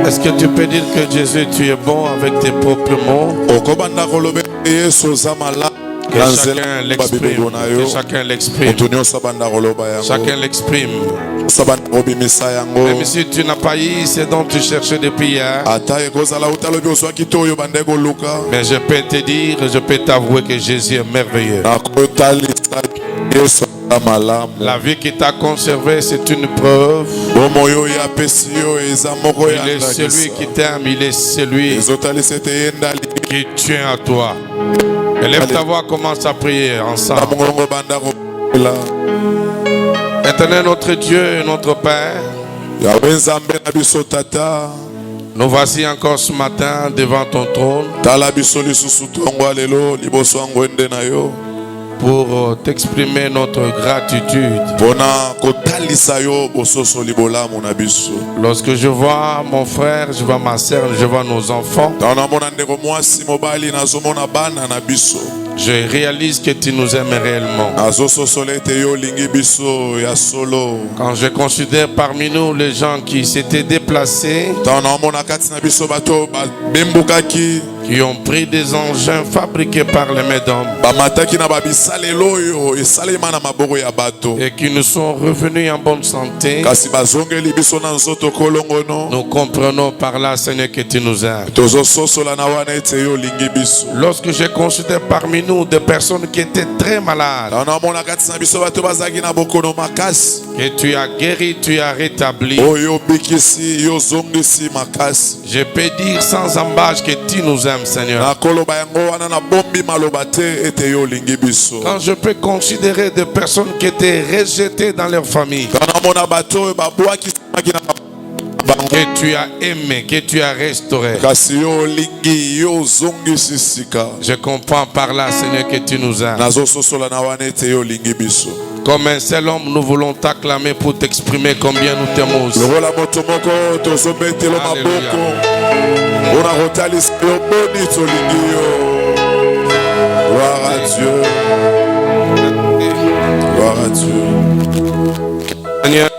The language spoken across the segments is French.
Est-ce que tu peux dire que Jésus, tu es bon avec tes propres mots? Que chacun l'exprime. Chacun l'exprime. Même si tu n'as pas eu ce dont tu cherchais depuis hier. Mais je peux te dire, je peux t'avouer que Jésus est merveilleux. La vie qui t'a conservé, c'est une preuve. Il est celui qui t'aime, il est celui qui tient à toi. Élève ta voix, commence à prier ensemble. Éternel notre Dieu et notre Père, nous voici encore ce matin devant ton trône pour t'exprimer notre gratitude. Lorsque je vois mon frère, je vois ma sœur, je vois nos enfants, je réalise que tu nous aimes réellement. Quand je considère parmi nous les gens qui s'étaient déplacés, qui ont pris des engins fabriqués par les mains d'hommes et qui nous sont revenus en bonne santé, nous comprenons par là, Seigneur, que tu nous aimes. Lorsque je considère parmi nous des personnes qui étaient très malades, que tu as guéri, tu as rétabli, je peux dire sans embâche que tu nous aimes, Seigneur. Quand je peux considérer des personnes qui étaient rejetées dans leur famille, que tu as aimé, que tu as restauré, je comprends par là, Seigneur, que tu nous aimes. Comme un seul homme, nous voulons t'acclamer pour t'exprimer combien nous t'aimons aussi. Gloire à Dieu. Gloire à Dieu. Seigneur,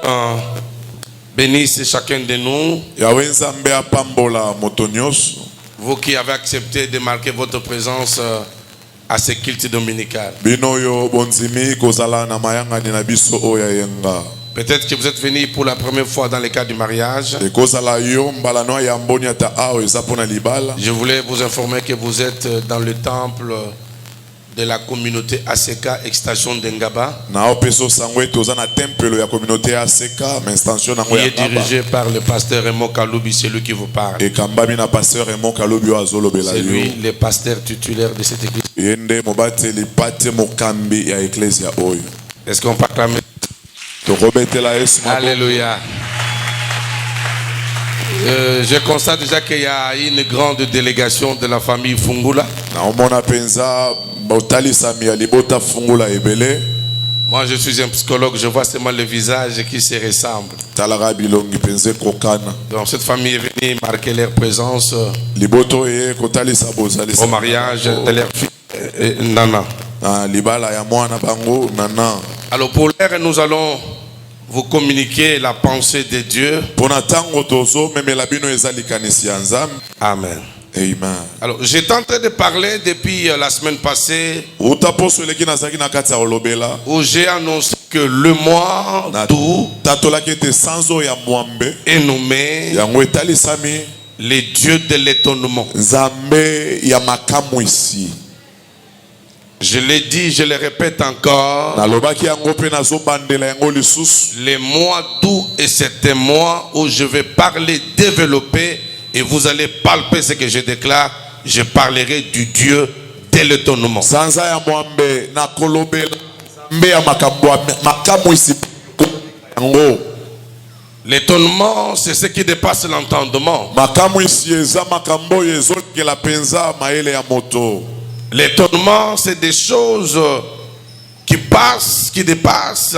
bénisse chacun de nous. Yahweh Nzambe apambola moto nyonso. Vous qui avez accepté de marquer votre présence à ce culte dominical. Binoyo bonzimi kozala na mayanga ni na biso oya yenga. Peut-être que vous êtes venus pour la première fois dans le cadre du mariage. Je voulais vous informer que vous êtes dans le temple de la communauté ACK Extension d'Engaba. Qui est dirigé par le pasteur Raymond Kaloubi, c'est lui qui vous parle. C'est lui le pasteur titulaire de cette église. Est-ce qu'on peut acclamer? Alléluia. Je constate déjà qu'il y a une grande délégation de la famille Fungula. Moi je suis un psychologue, je vois seulement le visage qui se ressemble. Donc cette famille est venue marquer leur présence au mariage de leur fille Nana. Alors pour l'air, nous allons vous communiquer la pensée de Dieu. Amen. Amen. Alors j'étais en train de parler depuis la semaine passée où j'ai annoncé que le mois d'août est nommé les dieux de l'étonnement. Je l'ai dit, je le répète encore. Les mois d'août et c'est un mois où je vais parler, développer et vous allez palper ce que je déclare. Je parlerai du Dieu de l'étonnement. L'étonnement, c'est ce qui dépasse l'entendement. L'étonnement, c'est des choses qui passent, qui dépassent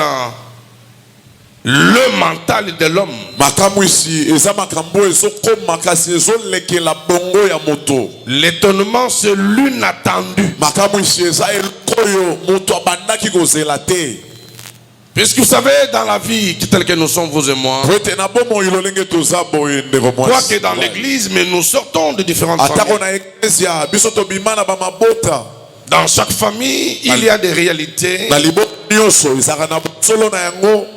le mental de l'homme. L'étonnement, c'est l'inattendu. Puisque vous savez, dans la vie telle que nous sommes, vous et moi, quoique dans l'église, mais nous sortons de différentes familles. Dans chaque famille, il y a des réalités.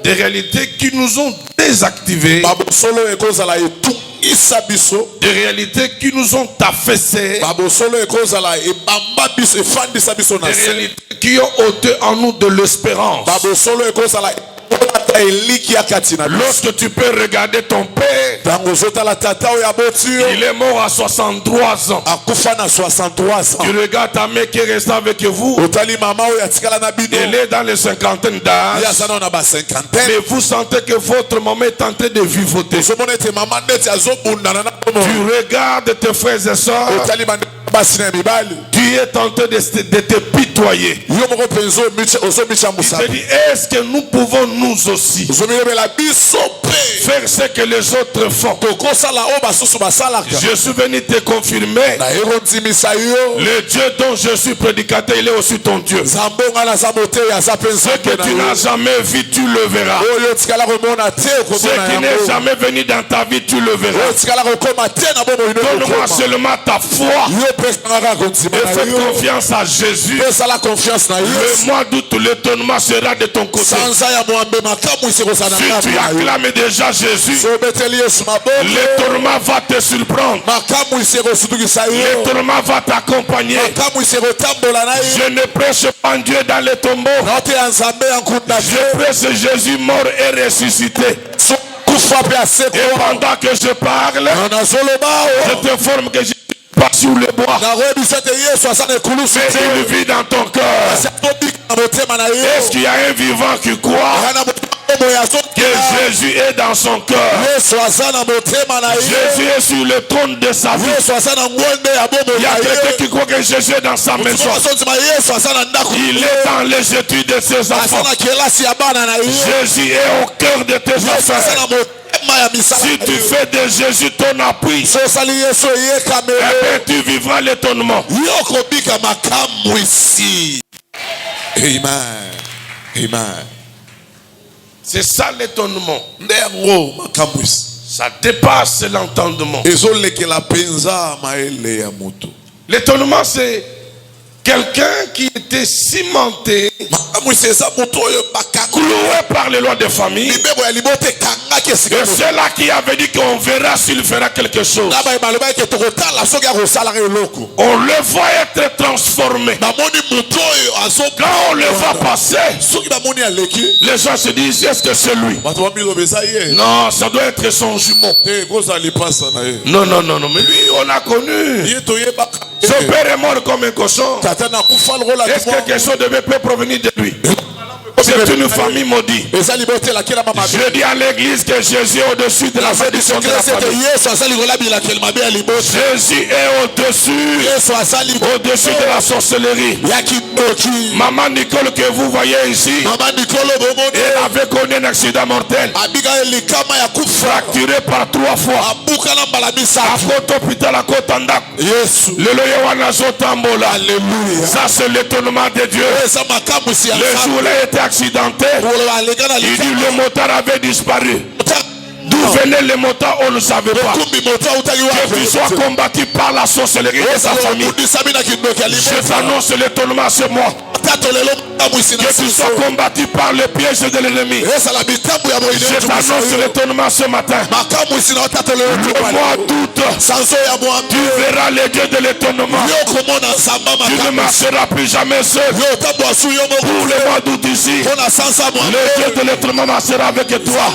Des réalités qui nous ont désactivés. Des réalités qui nous ont affaissés. Des réalités qui ont ôté en nous de l'espérance. Lorsque tu peux regarder ton père, il est mort à 63 ans. Tu regardes ta mère qui est restée avec vous, elle est dans les cinquantaines d'âge, mais vous sentez que votre maman est en train de vivoter. Tu regardes tes frères et sœurs, tu es tenté de te pitoyer. Il te dit, est-ce que nous pouvons nous aussi faire ce que les autres font? Je suis venu te confirmer, le Dieu dont je suis prédicateur, il est aussi ton Dieu. Ce que tu n'as jamais vu, tu le verras. Ce qui n'est jamais venu dans ta vie, tu le verras. Donne-moi seulement ta foi et fais confiance à Jésus. Le mois d'août, l'étonnement sera de ton côté. Si tu acclames déjà Jésus, l'étonnement va te surprendre. L'étonnement va t'accompagner. Je ne prêche pas un Dieu dans les tombeaux. Je prêche Jésus mort et ressuscité. Et pendant que je parle, je t'informe que je suis pas sur le bois, mais il vit dans ton cœur. Est-ce qu'il y a un vivant qui croit que Jésus est dans son cœur? Jésus est sur le trône de sa vie. Il y a quelqu'un qui croit que Jésus est dans sa maison. Il est dans les études de ses enfants. Jésus est au cœur de tes affaires. Si tu fais de Jésus ton appui, tu vivras l'étonnement. Amen. Amen. C'est ça l'étonnement. Ndengo makamwisi. Ça dépasse l'entendement. Ezolekela penza maele ya moto. L'étonnement, c'est quelqu'un qui était cimenté, cloué par les lois de famille. Et c'est là qui avait dit qu'on verra s'il fera quelque chose. On le voit être transformé. Quand on le voit passer, les gens se disent, est-ce que c'est lui? Non, ça doit être son jumeau. Non, non, non, non, mais lui, on a connu. Son père est mort comme un cochon. Est-ce que quelque chose peut provenir de lui? C'est une famille maudite. Je dis à l'église que Jésus est au-dessus de la malédiction de la famille. Jésus est au-dessus de la sorcellerie. Maman Nicole que vous voyez ici, elle avait connu un accident mortel, fracturé par 3 fois. À côte hôpital, à côte en dak. Ça c'est l'étonnement de Dieu. Le jour où il a été accidenté, il dit le motard avait disparu. D'où venait le motard, on ne savait pas. Que tu sois combattu par la sorcellerie de sa famille. Je t'annonce l'étonnement, c'est moi. Que tu sois combattu par le piège de l'ennemi. Je t'annonce l'étonnement ce matin. Le mois d'août, tu verras les dieux de l'étonnement. Tu ne marcheras plus jamais seul. Pour le mois d'août ici, le dieu de l'étonnement marchera avec toi.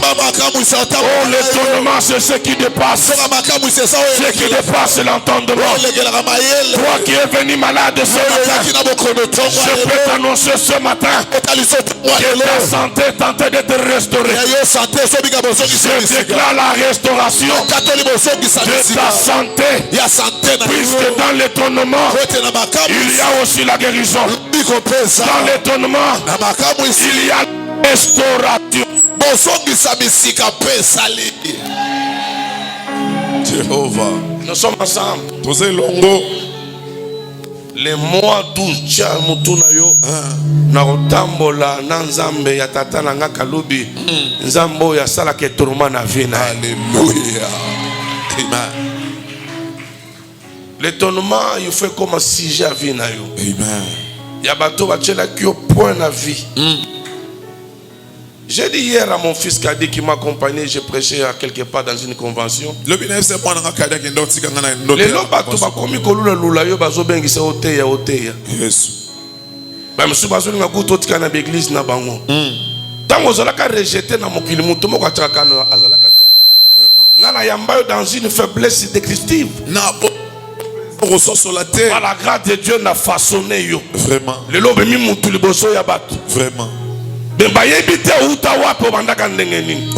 Oh, l'étonnement, c'est ce qui dépasse. Ce qui dépasse l'entendement. Toi qui es venu malade ce matin, je peux t'annoncer ce matin que ta santé est en train d'être restaurée. Je déclare la restauration de ta santé, puisque dans l'étonnement il y a aussi la guérison. Dans l'étonnement il y a la restauration. Jéhovah, nous sommes ensemble. Le mois d'août, na otambola na nzambe ya tata na nga kalubi nzambo ya sala ke tourma na vina. Alléluia. Amen. L'étonnement, il fait comme si j'ai vina yo. Amen. Ya bato bachela ki au point na vie. J'ai dit hier à mon fils Kadi qui m'a accompagné, j'ai prêché à quelque part dans une convention. Les lots bato ba komi kolula lula yo bazo bengisa oteya oteya. Yes. Ba musu bazo nga kutotika na l'église na bango. Tango zalaka rejeté na mokili mutu moko ataka na azalaka te. Vraiment. Ngana yamba dans une faiblesse décristive. Par la grâce de Dieu n'a façonné yo. Vraiment. Le lobe mi mutu liboso ya bato. Vraiment. Ben ba yebite uta wapo bandaka ndenge nini.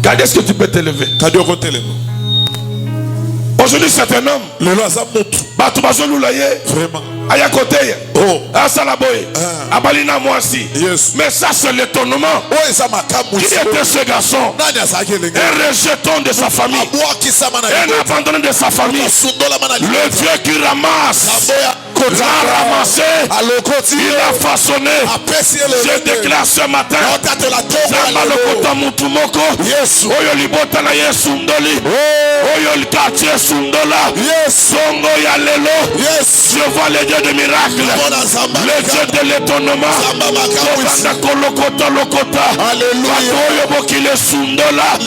Kadi, est-ce que tu peux t'élever? Aujourd'hui c'est un homme. Le loi ça montre. Bato bazolu la ye. Vraiment. Aya côté. Oh. Asalaboye. Abalina moisi. Yes. Mais ça c'est l'étonnement. Qui était ce garçon? Un rejeton de sa famille. Un abandonné de sa famille. Le Dieu qui ramasse. L'a ramassé, il a façonné. Je déclare ce matin Zamalokota Mutumoko Oyo Libota na Yesundoli Oyo Likatie Sundola Songo Yalelo. Je vois les dieux de miracles, le dieu de l'étonnement. Tokanda Kolokota Lokota Oyo Bokile Sundola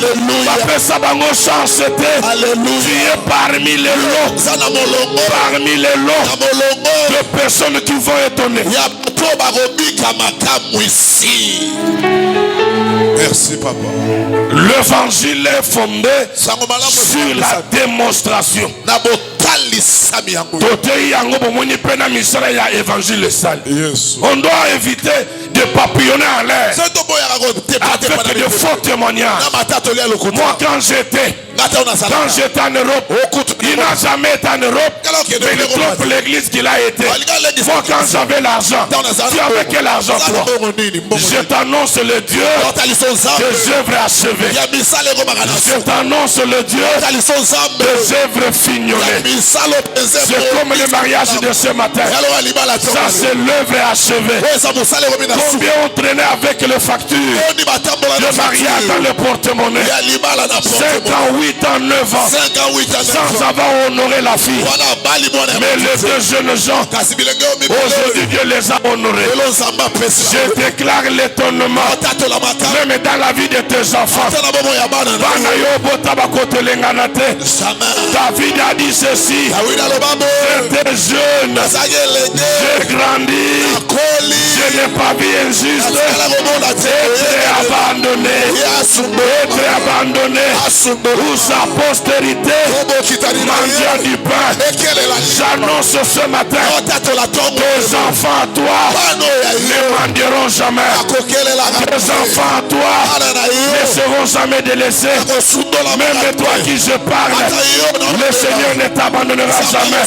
Bapesa Bango chance. Tu es parmi les lots. Parmi les lots de personnes qui vont étonner. Merci papa. L'évangile est fondé sur la démonstration. On doit éviter de papillonner en l'air avec de faux témoignages. Moi quand j'étais, Quand j'étais en Europe, il n'a jamais été en Europe, mais il trouve l'église qu'il a été. Moi, quand j'avais l'argent, tu avais quel argent toi? Je t'annonce le Dieu des œuvres achevées. Je t'annonce le Dieu des œuvres fignolées. C'est comme le mariage de ce matin. Ça, c'est l'œuvre achevée. Combien on traînait avec les factures de mariage dans le porte-monnaie? 5 ans, 8 ans, 9 ans, sans avoir honoré la fille. Mais les deux jeunes gens, aujourd'hui Dieu les a honorés. Je déclare l'étonnement, même dans la vie de tes enfants. David a dit ceci: j'étais jeune, j'ai grandi, je n'ai pas vu injuste, être abandonné, ou sa postérité mendiant du pain. J'annonce ce matin, tes enfants à toi ne mendieront jamais. Tes enfants à toi ne seront jamais délaissés. Même toi qui je parle, le Seigneur ne t'abandonnera jamais.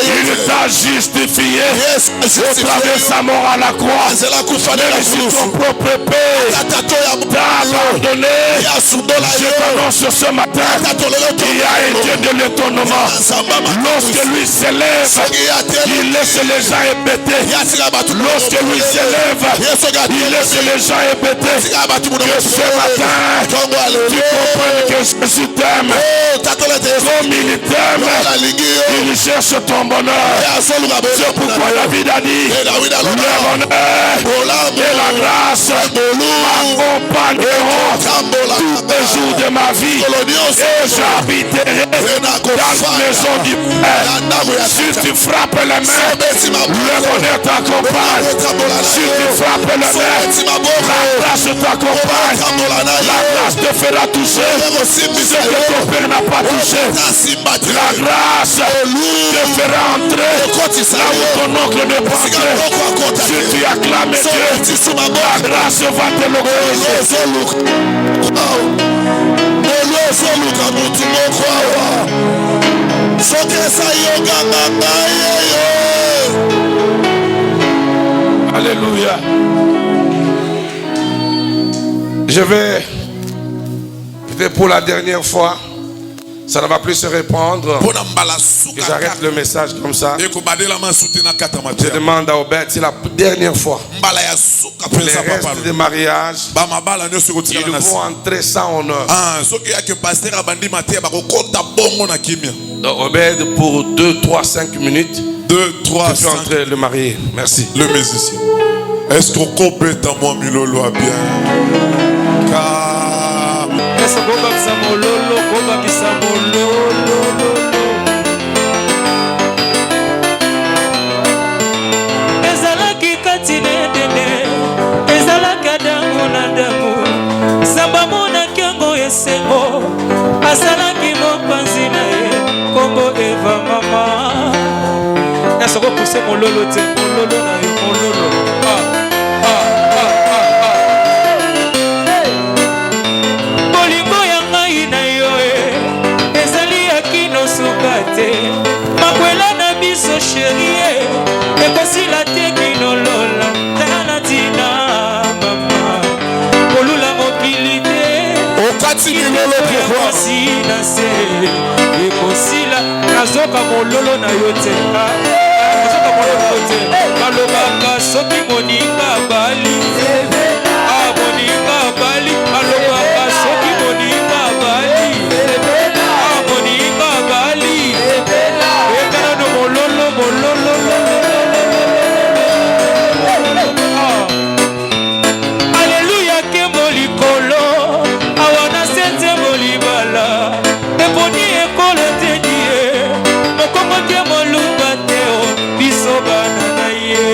Il t'a justifié au travers de sa mort à la croix. Même si ton propre père t'a abandonné, je t'annonce ce matin qu'il y a un Dieu de l'étonnement. Lorsque lui s'élève, il laisse les gens hébétés. Lorsque lui s'élève, il laisse les gens hébétés. Que ce matin, tu comprennes que Jésus t'aime. Comme il t'aime, il cherche ton bonheur. C'est pourquoi David a dit: le bonheur et la grâce m'accompagneront tous les jours de ma vie, et j'habiterai dans la maison du Père. Si tu frappes les mains, le bonheur t'accompagne. Si tu frappes les mains, la grâce t'accompagne. La grâce te fera toucher ce que ton père n'a pas touché. La grâce te fera entrer là où ton oncle ne peut entrer. Si tu acclames Dieu, la grâce va te localiser. Alléluia. Je vais, peut-être pour la dernière fois, ça ne va plus se répandre, que j'arrête le message comme ça. Je demande à Obed, c'est la dernière fois. Les restes de mariage, ils vont entrer sans honneur. Donc Obed, pour 2, 3, 5 minutes, 2, 3, tu peux entrer le marié. Merci. Le musicien. Est-ce qu'on complète à moi, Milolo, à bien? Car... ezalaki kati nedene ezalaki adango na damu samba monaki yango esengo azalaki mopanzi na ye kombo Eva mama nasoko pousse mololo te mololo na yo mololo bolingo ya ngai na yo ezali ya kino suka te makwela na biso sherie ekosila te kinolola tala tina mama kolula mokili te okati milolo pourquoi na se ekosila nazoka mololo na yo te nazoka mololo na yo te alobaka soki moninga bali moninga bali alobaka soki moninga bali moninga bali ekana no mololo mololo Alléluia kembo likolo awana sente molibala eponi ekolo te die mokongo te moluba te o biso bana na ye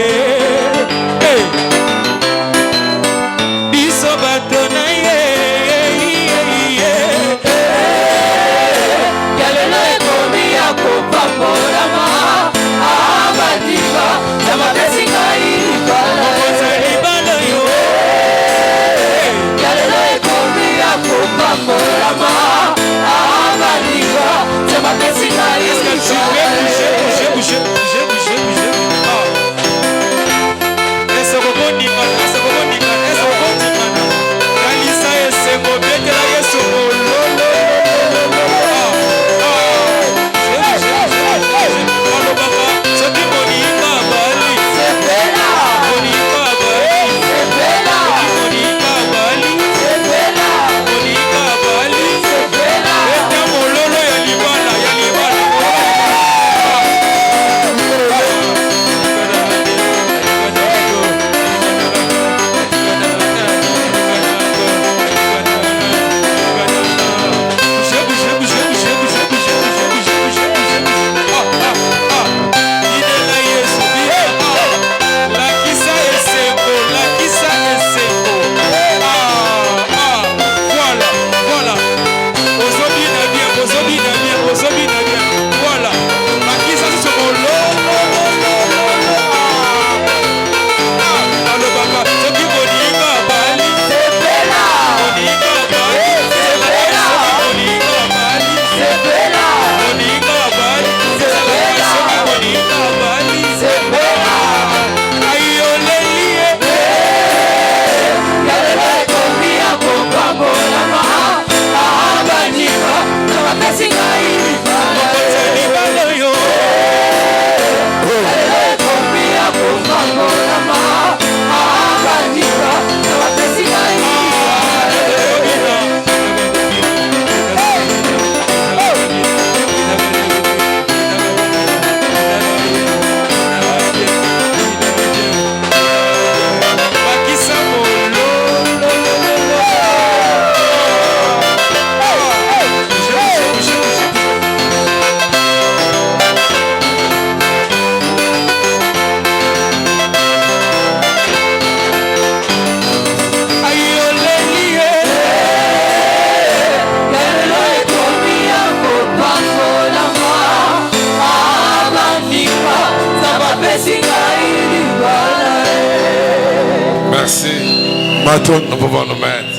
Nous pouvons nous mettre.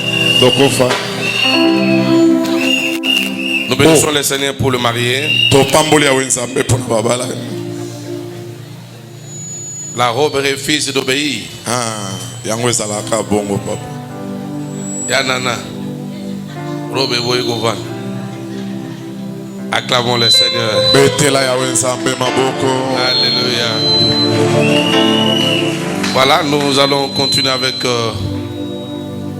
Nous bénissons le Seigneur pour le marié. La robe refuse d'obéir. Yanana. Robe Boygovan. Acclamons le Seigneur. Alléluia. Voilà, nous allons continuer avec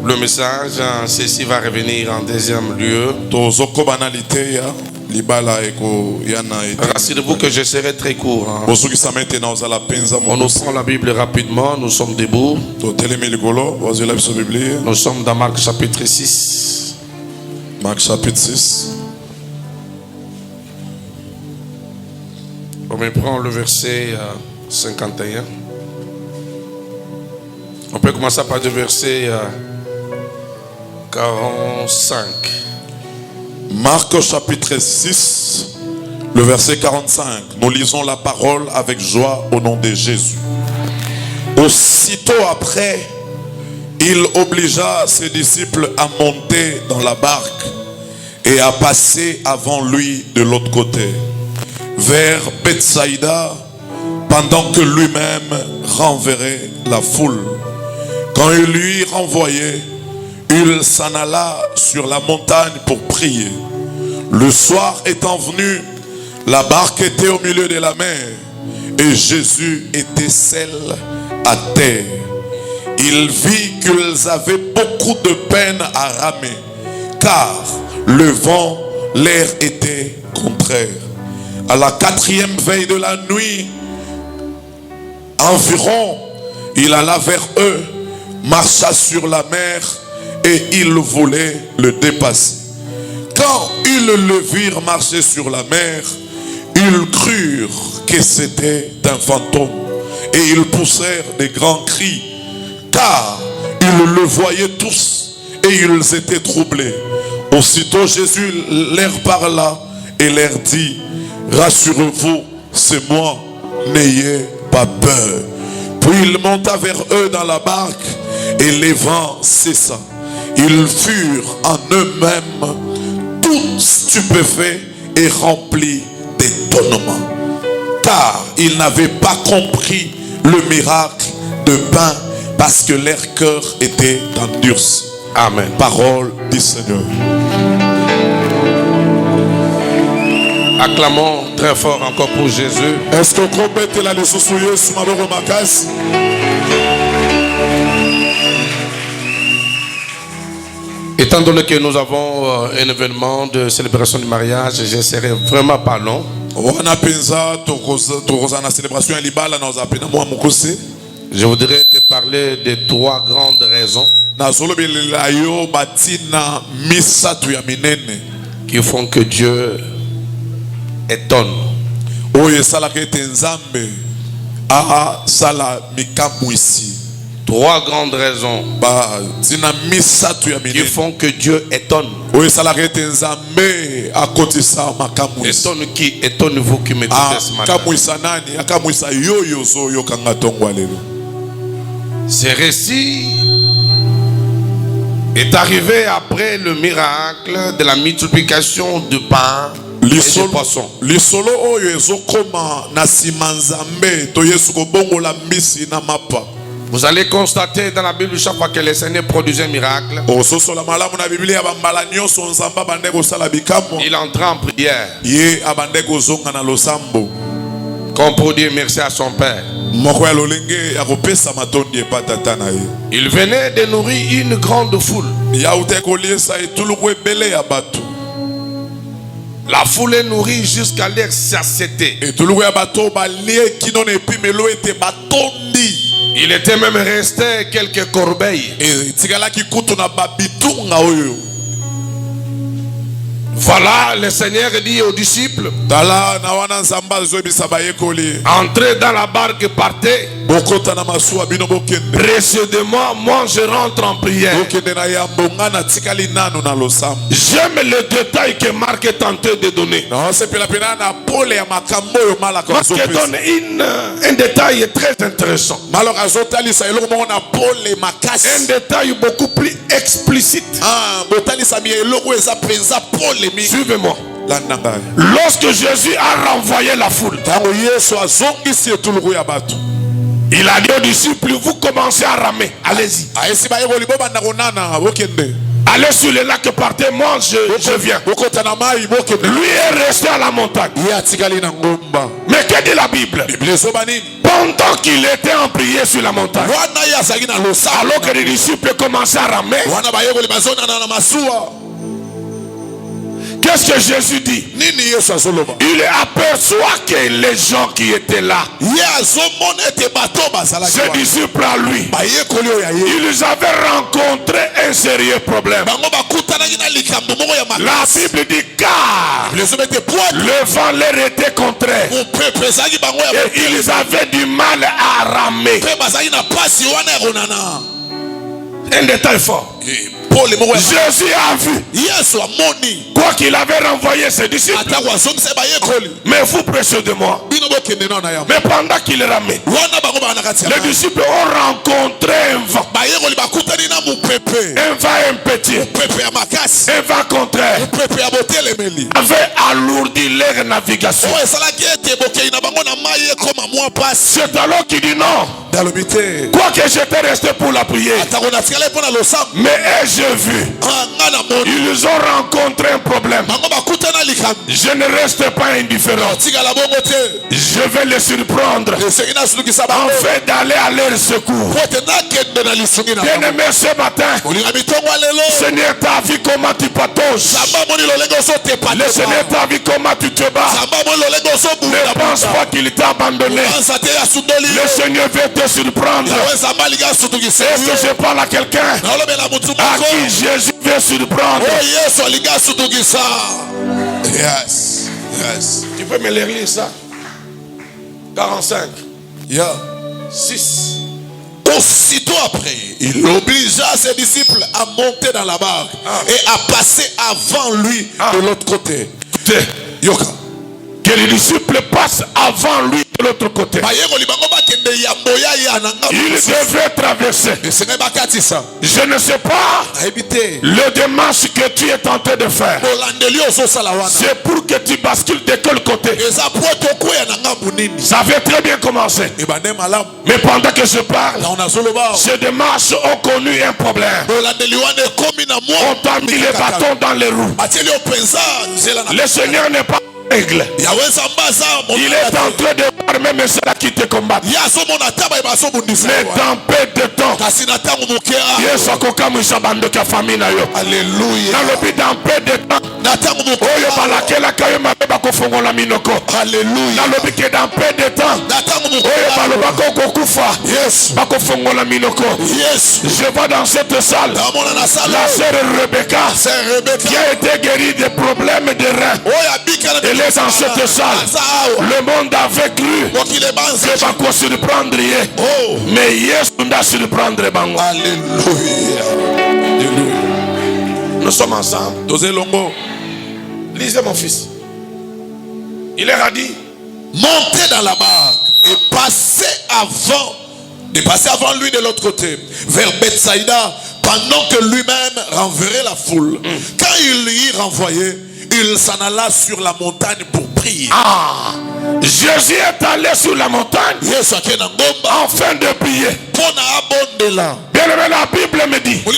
le message. Ceci va revenir en deuxième lieu. Rassurez-vous que je serai très court. On nous prend la Bible rapidement. Nous sommes debout. Nous sommes dans Marc chapitre 6. Marc chapitre 6. On me prend le verset 51. On peut commencer par le verset 45. Marc chapitre 6, le verset 45. Nous lisons la parole avec joie au nom de Jésus. Aussitôt après, il obligea ses disciples à monter dans la barque et à passer avant lui de l'autre côté, vers Bethsaïda, pendant que lui-même renverrait la foule. Quand il lui renvoyait, il s'en alla sur la montagne pour prier. Le soir étant venu, la barque était au milieu de la mer et Jésus était seul à terre. Il vit qu'ils avaient beaucoup de peine à ramer, car le vent leur était contraire. À la 4e veille de la nuit, environ, il alla vers eux, marcha sur la mer et ils voulaient le dépasser. Quand ils le virent marcher sur la mer, ils crurent que c'était un fantôme et ils poussèrent des grands cris, car ils le voyaient tous et ils étaient troublés. Aussitôt Jésus leur parla et leur dit: rassurez-vous, c'est moi, n'ayez pas peur. Puis il monta vers eux dans la barque et les vents cessa. Ils furent en eux-mêmes tout stupéfaits et remplis d'étonnement, car ils n'avaient pas compris le miracle de pain, parce que leur cœur était endurci. Amen. Parole du Seigneur. Acclamons très fort encore pour Jésus. Est-ce qu'on complète la leçon sur Jésus? Étant donné que nous avons un événement de célébration du mariage, je ne serai vraiment pas long. Je voudrais te parler de 3 grandes raisons qui font que Dieu étonne. 3 grandes raisons qui font que Dieu étonne. Étonne qui? Étonne vous qui m'écoutez ce matin. Ce récit est arrivé après le miracle de la multiplication du pain et du poisson. Vous allez constater dans la Bible chaque fois que le Seigneur produisait un miracle, il entra en prière comme pour dire merci à son Père. Il venait de nourrir une grande foule. La foule est nourrie jusqu'à leur satiété. Il était même resté quelques corbeilles. Voilà, le Seigneur dit aux disciples, entrez dans la barque, partez. Précédemment, moi je rentre en prière. J'aime le détail que Marc est tenté de donner. Marc donne un détail très intéressant. Un détail beaucoup plus explicite. Suivez-moi. Lorsque Jésus a renvoyé la foule, il a dit aux disciples, vous commencez à ramer, allez-y. Allez sur le lac, partez, moi je viens. Lui est resté à la montagne. Mais que dit la Bible? Pendant qu'il était en prière sur la montagne, alors que les disciples commençaient à ramer, qu'est-ce que Jésus dit? Il aperçoit que les gens qui étaient là, ses disciples à lui, ils avaient rencontré un sérieux problème. La Bible dit car le vent leur était contraire et ils avaient du mal à ramer. Un détail fort. Jésus a vu. Quoi qu'il avait renvoyé ses disciples, mais vous prêchez de moi. Mais pendant qu'il ramait, les disciples ont rencontré un vent. Un vent impétueux, un vent contraire, avait alourdi leur navigation. C'est alors qu'il dit non. Quoi que j'étais resté pour la prière, mais ai-je vu, ils ont rencontré un problème. Je ne reste pas indifférent. Je vais les surprendre afin d'aller à leur secours. Bien-aimé, ce matin, Seigneur t'a vu comment tu patauges. Le Seigneur t'a vu comment tu te bats. Ne pense pas qu'il t'a abandonné. Le Seigneur veut te surprendre. Est-ce que je parle à quelqu'un à qui Jésus veut surprendre? Yes. Tu peux me lire ça? 45. 6. Aussitôt après, il obligea ses disciples à monter dans la barque et à passer avant lui de l'autre côté. Que les disciples passent avant lui de l'autre côté. Il devait traverser. Je ne sais pas le démarche que tu es tenté de faire. C'est pour que tu bascules de quel côté. Ça avait très bien commencé. Mais pendant que je parle, ces démarches ont connu un problème. On t'a mis les bâtons dans les roues. Le Seigneur n'est pas règle. Il est en train de voir même ceux qui te combattent. Mais dans peu de temps, Yesu akokamwisa bando ka famille na yo. Alléluia. Dans peu de temps, oyo balakela kayo mabeba kofongola minoko. Alléluia. Dans peu de temps, oyo balobako kokufa. Yes. Bakofongola minoko. Yes. Je vois dans cette salle la sœur Rebecca qui a été guérie des problèmes de reins. Elle est dans cette salle. Le monde avait cru que Bako surprendre. Mais Yesu n'a surprendre Bango. Alléluia. Nous sommes ensemble. Lisez mon fils. Il leur a dit, montez dans la barque et passez avant lui de l'autre côté, vers Bethsaïda, pendant que lui-même renverrait la foule. Quand il y renvoyait, il s'en alla sur la montagne pour prier. Jésus est allé sur la montagne afin de prier. Bien aimé, la Bible me dit, toi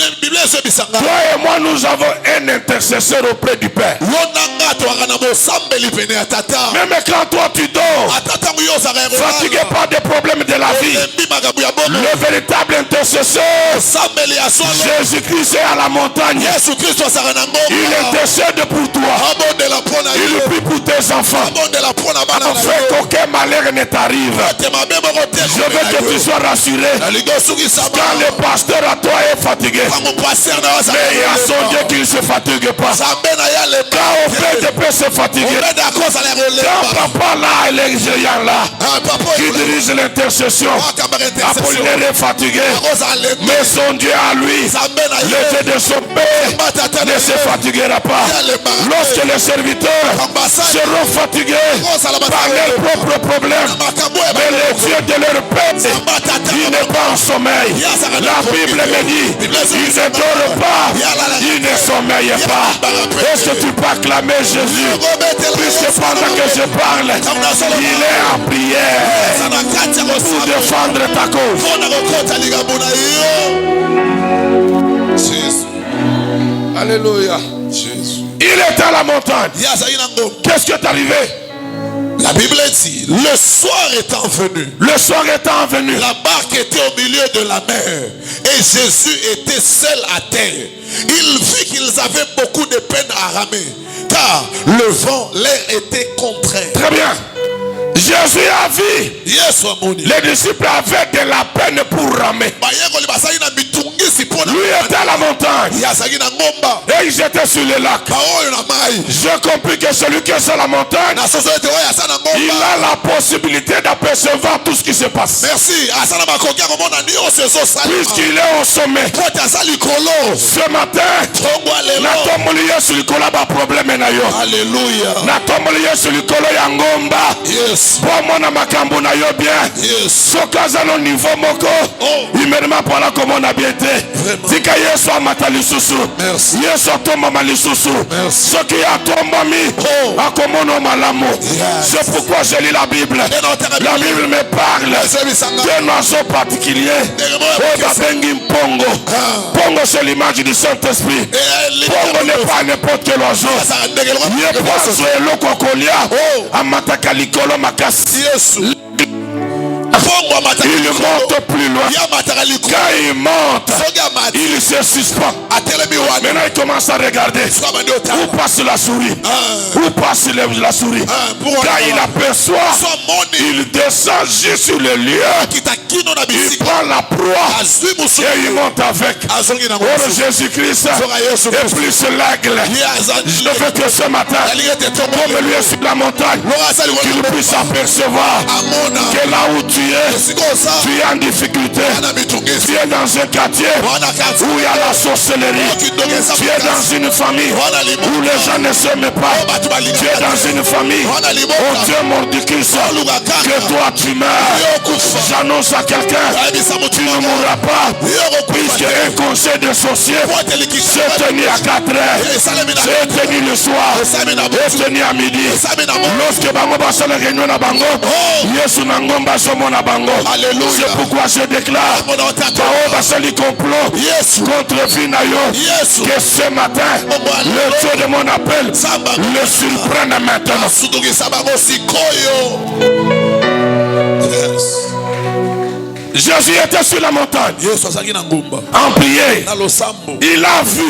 et moi nous avons un intercesseur auprès du Père. Même quand toi tu dors, fatigué par des problèmes de la vie, le véritable intercesseur, Jésus-Christ est à la montagne. Il intercède pour toi. Il prie pour tes enfants. afin qu'aucun malheur ne t'arrive. Je veux que tu sois rassuré. Quand le pasteur à toi est fatigué, mais il y a son Dieu qui ne se fatigue pas. Quand au fait de peut se fatiguer, quand papa là et les géants là qui dirige l'intercession, Apollinaire est fatigué, mais son Dieu à lui, le Dieu de son père, ne se fatiguera pas. Lorsque les serviteurs seront fatigués par leurs propres problèmes, mais le Dieu de leur père, il n'est pas en sommeil. La Bible me dit, il ne dort pas, il ne sommeille pas. Est-ce que tu peux acclamer Jésus? Puisque pendant que je parle, il est en prière pour défendre ta cause. Alléluia. Il est à la montagne. Qu'est-ce qui est arrivé? La Bible dit, le soir étant venu, la barque était au milieu de la mer et Jésus était seul à terre. Il vit qu'ils avaient beaucoup de peine à ramer car le vent leur était contraire. Très bien. Jésus a vu. Les disciples avaient de la peine pour ramer. Lui était à la montagne et ils étaient sur le lac. J'ai compris que celui qui est sur la montagne, il a la possibilité d'apercevoir tout ce qui se passe. Merci. Puisqu'il est au sommet. Ce matin, Alléluia. Pour moi, makambo na yo bien. Sokaza no niveau moko. Immédiatement pour la commande a bien été. Tika yeso amatali susu. Yeso tomba mali susu. Ce qui a tombé mi. Akomono malamu. C'est pourquoi je lis la Bible. La Bible me parle d'un oiseau particulier. Obabengi Pongo. Pongo c'est l'image du Saint-Esprit. Pongo n'est pas n'importe quel oiseau. Yé poisson et l'eau kokolia. Amataka likolo makasi. Il monte plus loin. Quand il monte, il se suspend. Maintenant il commence à regarder où passe la souris. Où passe la souris. Quand il aperçoit, il descend juste sur le lieu. Il prend la proie et il monte avec. Oh Jésus-Christ est plus l'aigle. Je veux que ce matin, comme lui est sur la montagne, qu'il puisse apercevoir que là où tu es en difficulté, tu es dans un quartier où il y a la sorcellerie, tu es dans une famille où les gens ne s'aiment pas, tu es dans une famille où Dieu mordicus, que toi tu meurs. J'annonce à quelqu'un, tu ne mourras pas, puisque un conseil de sorciers s'est tenu à 4 heures, s'est tenu le soir, s'est tenu à midi. Lorsque Bango passe la réunion à Bango, Yesu Nangomba Somona Bango. C'est pourquoi je déclare le complot contre Finayo, que ce matin le Dieu de mon appel le surprenne maintenant. Jésus était sur la montagne en prière. Il a vu.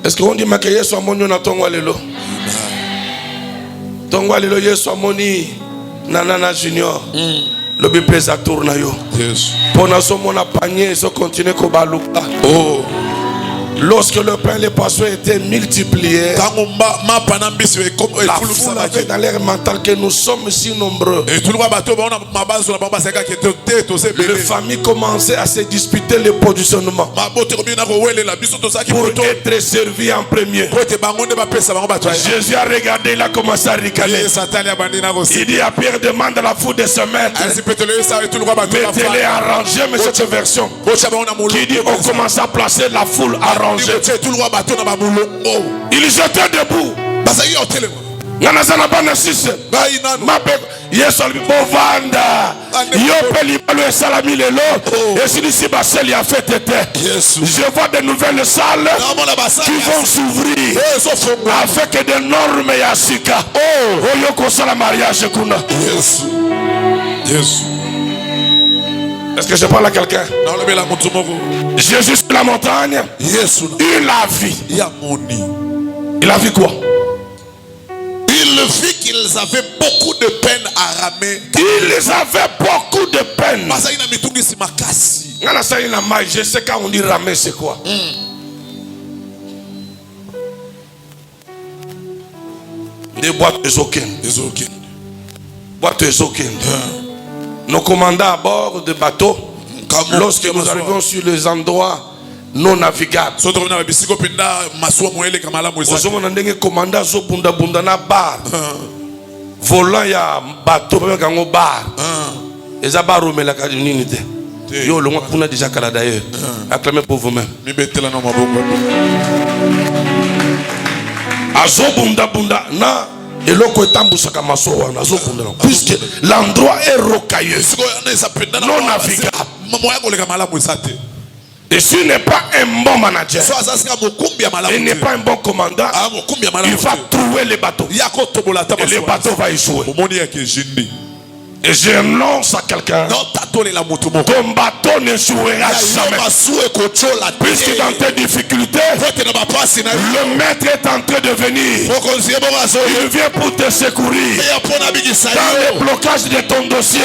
Est-ce qu'on dit que Yesu a moni na tongo lelo? Tongo lelo Yesu a moni Nanana Junior. Le bébé ça tourne yo. Pour nous sommes on a panier, ils ont continué comme baluka. Lorsque le pain et les poissons étaient multipliés, la foule avait dans l'air mental que nous sommes si nombreux. Les familles commençaient à se disputer le positionnement pour être servi en premier. Jésus a regardé, il a commencé à ricaner. Il dit à Pierre, demande à la foule de se mettre. Mettez-les en rangée, mais cette version qui dit on commence à placer la foule en rangée. Il jetait debout. Yesu alibovanda yopeli balo esalami lelo esilisi baseli ya fête était. Je vois de nouvelles salles qui vont s'ouvrir avec des normes ya sika oyo kosala mariage kuna. Est-ce que je parle à quelqu'un? Jésus sur la montagne, il a vu. Il a vu quoi? qu'ils avaient beaucoup de peine à ramer. Ils avaient beaucoup de peine. Je sais quand on dit ramer, c'est quoi? Des boîtes de zoken. Boîtes de zoken. Nos commandants à bord de bateaux, lorsque nous arrivons sur les endroits non navigables, commandant zo bunda bunda na bar. Volant ya bateau kango bar. Eza bar romela ka unité. Yo le on a déjà kala d'ailleurs. Acclamez pour vous-même. Azo bunda bunda na eloko etambusaka masowa na zo bunda. Puisque l'endroit est rocailleux. Non navigable. Et s'il n'est pas un bon manager, il n'est pas un bon commandant, il va trouver les bateaux. Et les bateaux vont échouer. Et j'annonce à quelqu'un, ton bateau n'échouera jamais. Puisque dans tes difficultés, le maître est en train de venir. Il vient pour te secourir. Dans le blocage de ton dossier,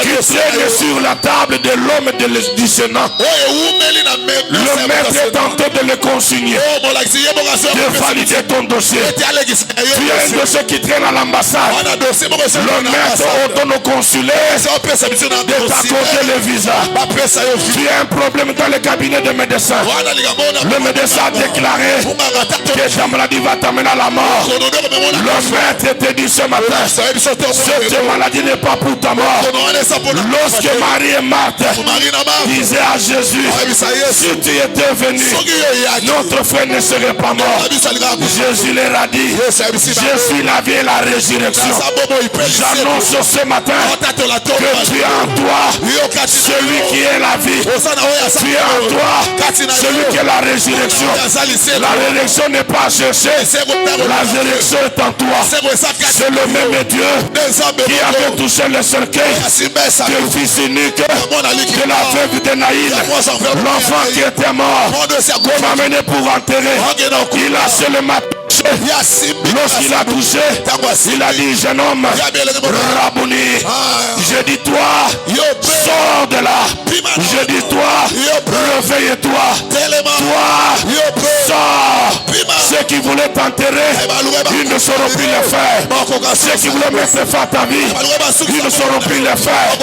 qui traîne sur la table de l'homme et du Sénat, le maître est en train de le consigner, de valider ton dossier. Tu as un dossier qui traîne à l'ambassade. Le maître ordonne au consulaire de t'accorder le visa. Tu as un problème dans le cabinet de médecin. Le médecin a déclaré que ta maladie va t'amener à la mort. Le maître te dit ce matin, cette maladie n'est pas pour ta mort. Lorsque Marie et Marthe disaient à Jésus, si tu étais venu, notre frère ne serait pas mort. Jésus leur a dit, je suis la vie et la résurrection. J'annonce ce matin que tu es en toi celui qui est la vie. Tu es en toi celui qui est la résurrection. La résurrection n'est pas cherchée. La résurrection est en toi. C'est le même Dieu qui avait touché le cercueil du fils unique de la veuve de Naïl. L'enfant qui était mort, qu'on m'a amené pour enterrer. Il a seulement touché. Lorsqu'il a touché, il a dit, jeune homme, Rabouni, je dis toi, sors de là. Je dis toi, réveille-toi. Toi, sors. Ceux qui voulaient t'enterrer, ils ne sauront plus le faire. Ceux qui voulaient mettre fin à ta vie, ils ne sauront plus le faire.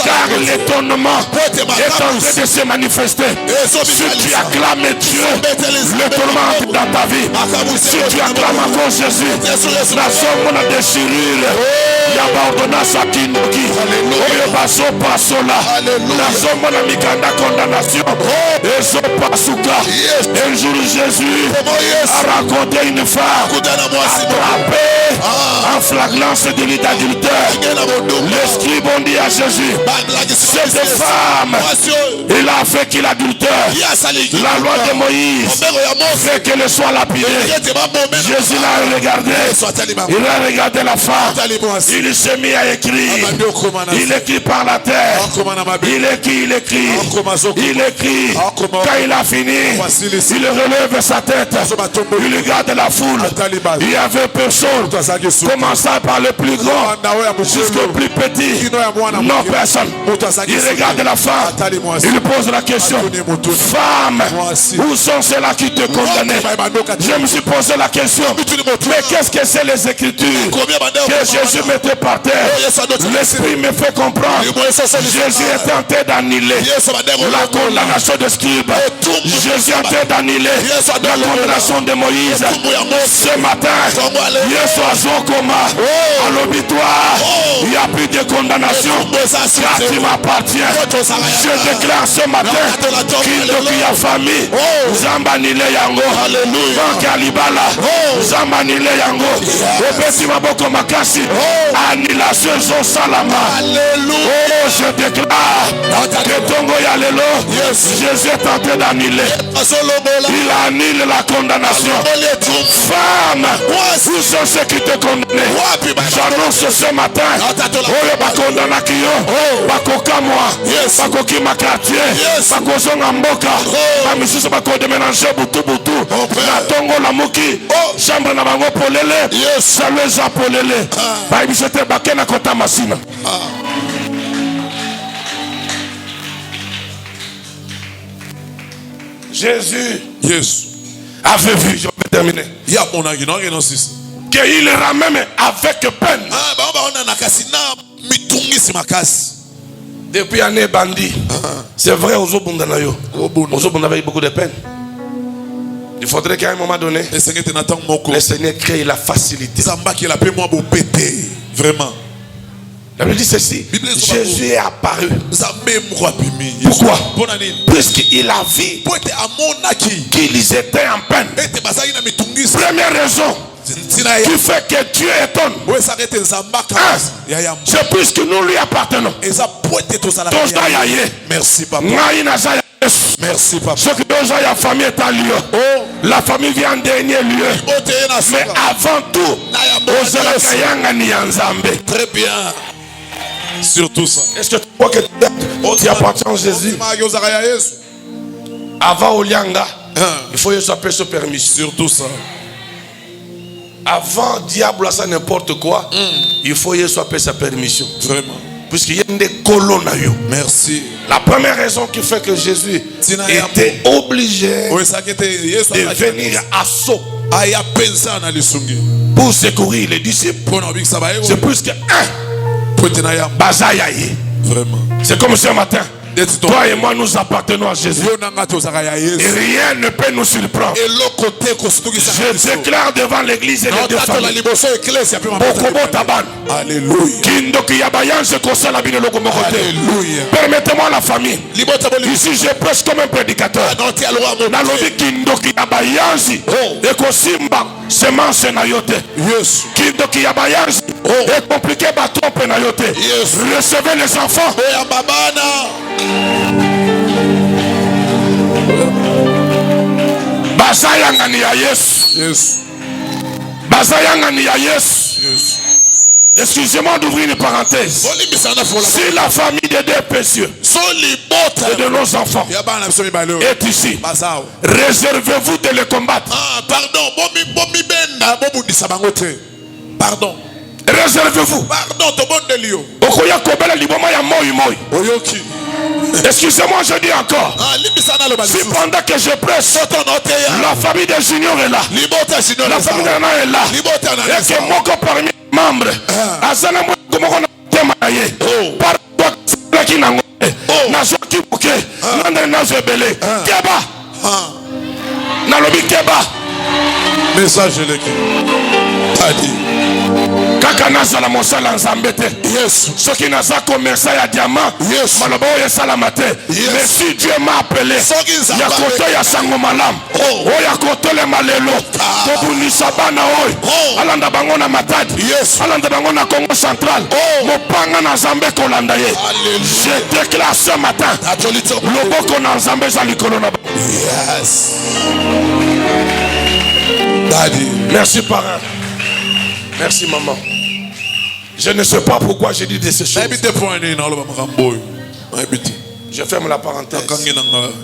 Car l'étonnement est en train de se manifester. Si tu acclames Dieu, l'étonnement entre dans ta vie. Si tu acclames encore Jésus, la somme de la déchirure, il y a ordonnance à Kindoki. Oye baso pasola. La somme de la mikanda condamnation. Et so pasuka. Un jour Jésus a raconté une femme attrapée en flagrance de délit d'adultère. Les scribes ont dit à Jésus, cette femme, il a fait qu'il adultère. La loi de Moïse fait qu'elle soit lapidée. Jésus l'a regardé. Il a regardé la femme. Il s'est mis à écrire. Il écrit par la terre. Il écrit. Quand il a fini, il relève sa tête. Il regarde la foule. Il y avait personne, commençant par le plus grand jusqu'au plus petit. Non, personne. Il regarde la femme. Il pose la question, femme, où sont ceux-là qui te condamnaient? Je me suis posé la question, mais qu'est-ce que c'est les Écritures que Jésus mettait par terre? L'Esprit me fait comprendre. Jésus est en train d'annuler la condamnation de scribe. Jésus est en train d'annuler la condamnation de Moïse. Ce matin, Yesu azokoma à l'obitoire. Il n'y a plus de condamnation car tu m'appartiens. Je déclare ce matin qu'il y a famille. Zambani yango. Banque Alibala. Zambani yango. Obesi maboko makasi. Annulation zo salama. Oh, je déclare que Tongo Yalelo, Jésus est en train d'annuler. Il annule la condamnation. Femme, où sont ceux qui te condamnent? J'annonce ce matin, oyo bakondana kiyo, bakoka moi, bakoki ma quartier, bakozonga mboka, bamisusu bakodeménanger butu butu, na tongo la muki, chambre na bango polele, salwe za polele, baibisete bakena kota masina. Jésus avait vu, je vais terminer, qu'il ramène avec peine. Depuis année bandit, c'est vrai, aux Obundanayo, aux Obundanayo avec beaucoup de peine. Il faudrait qu'à un moment donné, le Seigneur crée la facilité. Vraiment. La Bible dit ceci, Jésus est apparu. Pourquoi? Puisqu'il a vu qu'ils étaient en peine. Première raison qui fait que Dieu étonne, c'est puisque nous lui appartenons. Merci papa. Merci papa. Ce que la famille est en lieu. La famille vient en dernier lieu. Mais avant tout, très bien. Surtout ça. Est-ce que tu crois que tu appartiens à Jésus? Avant Olianga, il faut que s'appelle ce permis. Surtout ça. Avant diable à ça n'importe quoi, il faut que s'appelle sa permission. Vraiment. Puisqu'il y a des colonnes. Merci. La première raison qui fait que Jésus était obligé de venir à Sceaux pour secourir les disciples, c'est plus que vraiment. C'est comme ce matin. Toi et moi nous appartenons à Jésus. Et rien ne peut nous surprendre. Je déclare devant l'église et les deux familles. Permettez-moi la famille. Ici je prêche comme un prédicateur. Semence na yote. Kindoki ya bayanzi. Et compliqué batompe na yote. Recevez les enfants. Bazayanga ni ya Yesu. Bazayanga ni ya Yesu. Excusez-moi d'ouvrir une parenthèse. Si la famille des deux précieux et de nos enfants est ici, réservez-vous de les combattre. Pardon. Réservez-vous. Excusez-moi, je dis encore. Si pendant que je presse, la famille des juniors est là, la famille des nains est là, et que mon corps parmi les membres, message de l'équipe. Kaka naza la mosala nzambe te. Ceux qui naza commerçant ya diamant, maloba oyo esala te. Mais si Dieu m'a appelé, ya koto ya sango malam, oya koto le malelo, kobunisa bana oyo, alanda bango na Matadi, alanda bango na Congo central, mopanga na Nzambe kolanda ye. Je déclare ce matin, loboko na Nzambe za likolo na. Yes. Daddy. Merci parrain. Merci maman. Je ne sais pas pourquoi j'ai dit de ces choses. Je ferme la parenthèse.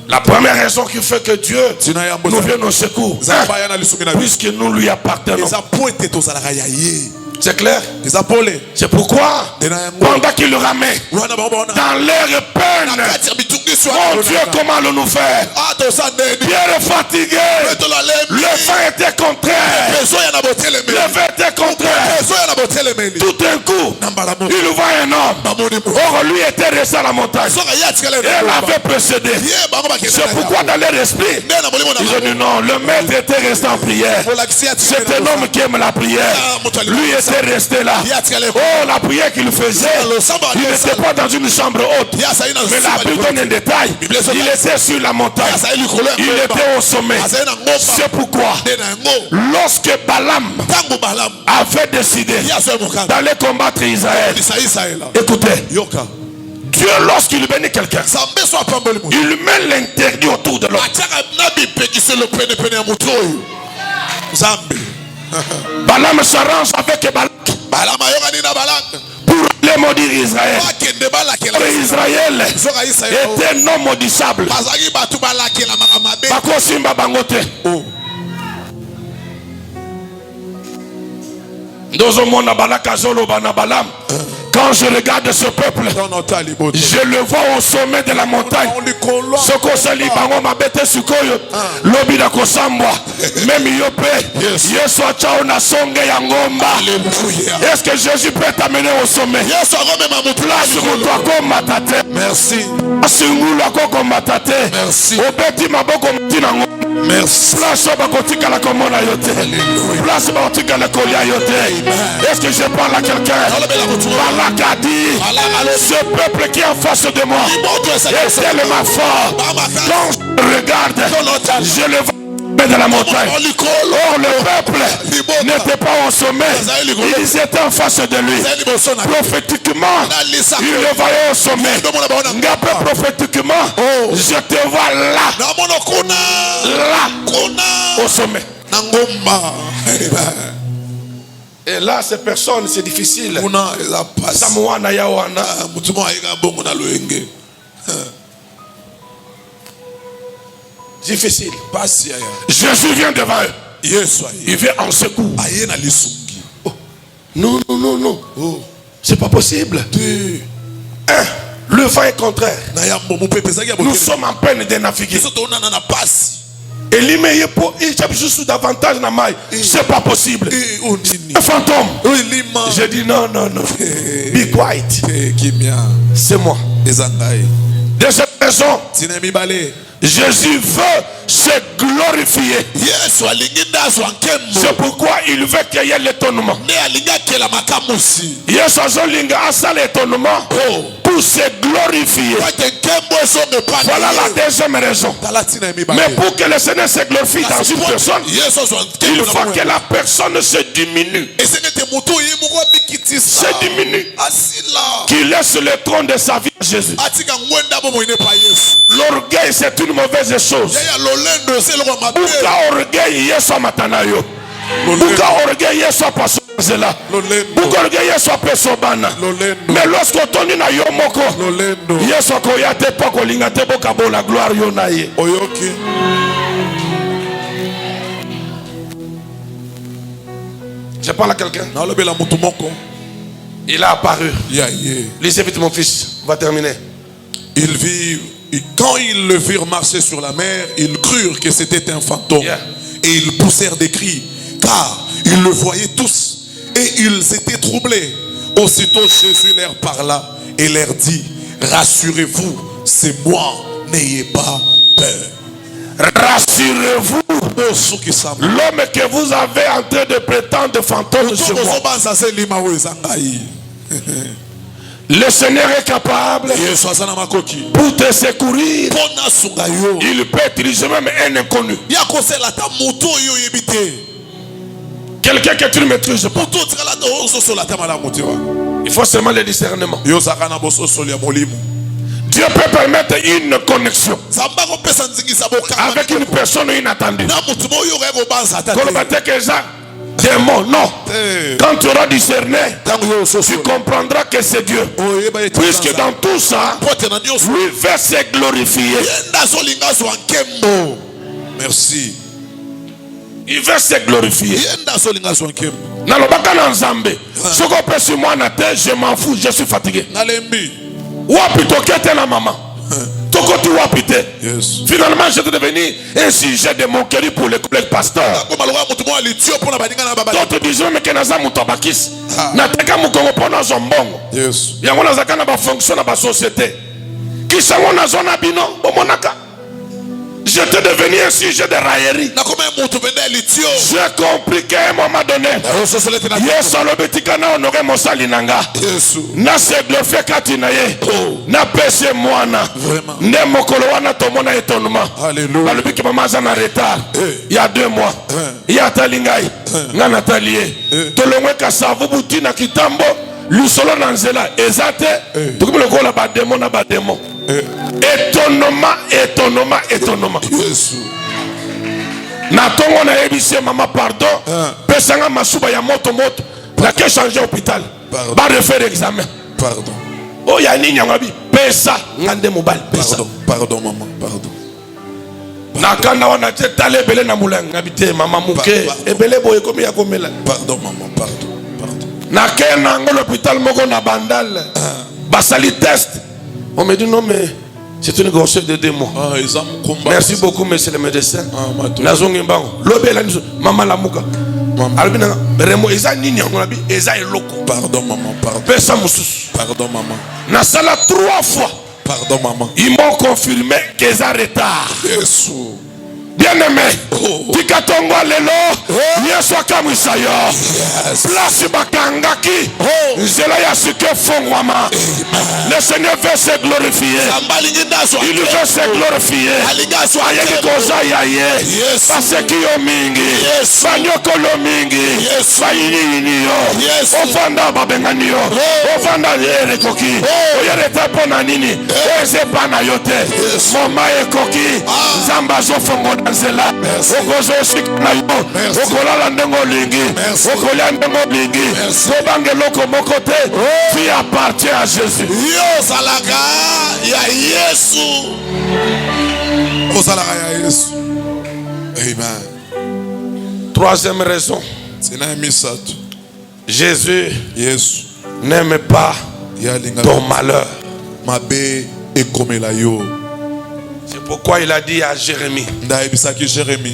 La première raison qui fait que Dieu nous vient au secours, puisque nous lui appartenons. C'est clair? C'est pourquoi, pendant qu'il le ramène dans l'air peine, mon Dieu, comment allons-nous faire? Pierre est fatigué. Le vent était contraire. Le vent était contraire. Tout d'un coup, il voit un homme. Or, lui était resté à la montagne. Et elle avait précédé. C'est pourquoi dans leur esprit, ils ont dit non, le maître était resté en prière. C'est un homme qui aime la prière. Lui était resté là. Oh, la prière qu'il faisait, il n'était pas dans une chambre haute. Mais la Bible donne un détail. Il était sur la montagne. Il était au sommet. C'est pourquoi, lorsque Balaam avait décidé d'aller combattre Israël, écoutez, Dieu, lorsqu'il bénit quelqu'un, il met l'interdit autour de l'homme. Balaam s'arrange avec Balak pour les maudire Israël. Israël était non maudissable. Bakosimba bangote. Ndozomona Balak azoloba na Balaam. Quand je regarde ce peuple, je le vois au sommet de la montagne. Soko sali bango mabete sukoyo. Lobi da kosambwa. Même yope. Yesu achao na songe ya ngomba. Est-ce que Jésus peut t'amener au sommet? Place toi comme matate. Merci. Asingulu akoko matate. Merci. Obeti maboko mtina ngomba. Merci. Place bakotika la komona yote. Place bakotika la kolia yote. Est-ce que je parle à quelqu'un? Balak a dit, ce peuple qui est en face de moi est tellement fort. Quand je regarde, je le vois de la montagne. Or le peuple n'était pas au sommet. Ils étaient en face de lui. Prophétiquement, il le voyait au sommet. Ngapé prophétiquement, je te vois là. Là, au sommet. Et là, ces personnes, c'est difficile. Difficile. Jésus vient devant eux. Il vient en secours. Oh. Non, non, non, non. Oh. C'est pas possible. Le vent est contraire. Nous sommes en peine de naviguer. Et l'immédiat pour juste davantage na maille. C'est pas possible. Un fantôme. J'ai dit non, non, non. Be quiet. C'est moi. De cette raison, Jésus veut se glorifier. C'est pourquoi il veut qu'il y ait l'étonnement. Yesu azolinga asala l'étonnement pour se glorifier. Voilà la deuxième raison. Mais pour que le Seigneur se glorifie dans une personne, il faut que la personne se diminue. Se diminue. Qu'il laisse le trône de sa vie à Jésus. L'orgueil, c'est une mauvaise chose. Buka orgueil Yesu matanayo. Buka orgueil Yesu pasozela. Buka orgueil Yesu pesobana. Mais lorsque toni na yomoko, Yesu koyate pa kolinga te boka la gloire yonaye. Oyoki. Je parle à quelqu'un. Il a apparu. Lisez vite mon fils. On va terminer. Quand ils le virent marcher sur la mer, ils crurent que c'était un fantôme. Et ils poussèrent des cris, car ils le voyaient tous. Et ils étaient troublés. Aussitôt Jésus leur parla et leur dit, rassurez-vous, c'est moi, n'ayez pas peur. Rassurez-vous, l'homme que vous avez en train de prétendre fantôme sur moi. Le Seigneur est capable pour te secourir. Il peut utiliser même un inconnu. Quelqu'un que tu ne maîtrises pas. Il faut seulement le discernement. Dieu peut permettre une connexion avec une personne inattendue. Démon, non. Quand tu auras discerné, tu comprendras que c'est Dieu. Puisque dans tout ça, lui veut se glorifier. Merci. Il veut se glorifier. Nalobaka na nzambe. Soko pesi mwana te, je m'en fous, je suis fatigué. Wapi tokete la maman. Tokoti wapi te. Finalement, je suis devenu un sujet de moquerie pour les collègues pasteurs. D'autres disent mais que naza mutobakis. Nateka mukongo pona zombongo. Yango nazaka na ba fonction na ba société. Kisa ngona zona bino bomonaka. J'étais devenu un sujet de raillerie. J'ai compris qu'à un moment donné, Yesu alobetikana honoré mosali nanga. Na se glorifié katinaye. Na pese mwana. Ne mokolo wana tomona étonnement. Balobi ki mama za na retard. Il y a 2 mois. Il y a talingai. Nga natalié. Tolongwe kasavu butina kitambo. Lusolo na nzela. Ezate. Tukumi lokola ba démon na ba démon. Étonnement, étonnement, étonnement. Na tongo na ebisi maman pardon. Pesanga masuba ya moto. La que changer hôpital. Va refaire examen. Pardon. Oh ya nini ngabi pesa ngande mobile pesa. Pardon maman, pardon. Nakanda wana tale belé na mulanga ngabi te maman muke ebele boye komi ya komela. Pardon maman, pardon. Nakena ngolo hôpital moko na bandal. Basali test. On me dit non mais c'est une grossesse de 2 mois. Merci beaucoup monsieur le médecin. Nazongi mbango. Lobela niso maman lamuka. Albina remo eza nini ngolabi eza eloko. Pardon maman, pardon. Pesa mususu. Pardon maman. Na sala 3 fois. Pardon maman. Ils m'ont confirmé qu'ils ont retard. Yes. Bien-aimé, Tikatongo lelo, Yesu akamusayo. Place bakangaki, Zela yasuke fongwama. Le Seigneur veut se glorifier. Il veut se glorifier. Ayeki koza yaye. Parce qu'il y a mingi. Banyoko lo mingi. Bayini yo. Ofanda babengani yo. Ofanda yere koki. Oyere tapona nini. Eze bana yote. Moma ekoki. Zamba zo fongo. Zela, okozo sikna yo, okolala ndengo lingi, okolia ndengo lingi, sobange loko mokote, qui appartient à Jésus. Yo salaka ya Yesu. O salaka ya Yesu. Amen. Troisième raison. Jésus n'aime pas ton malheur. C'est pourquoi il a dit à Jérémie,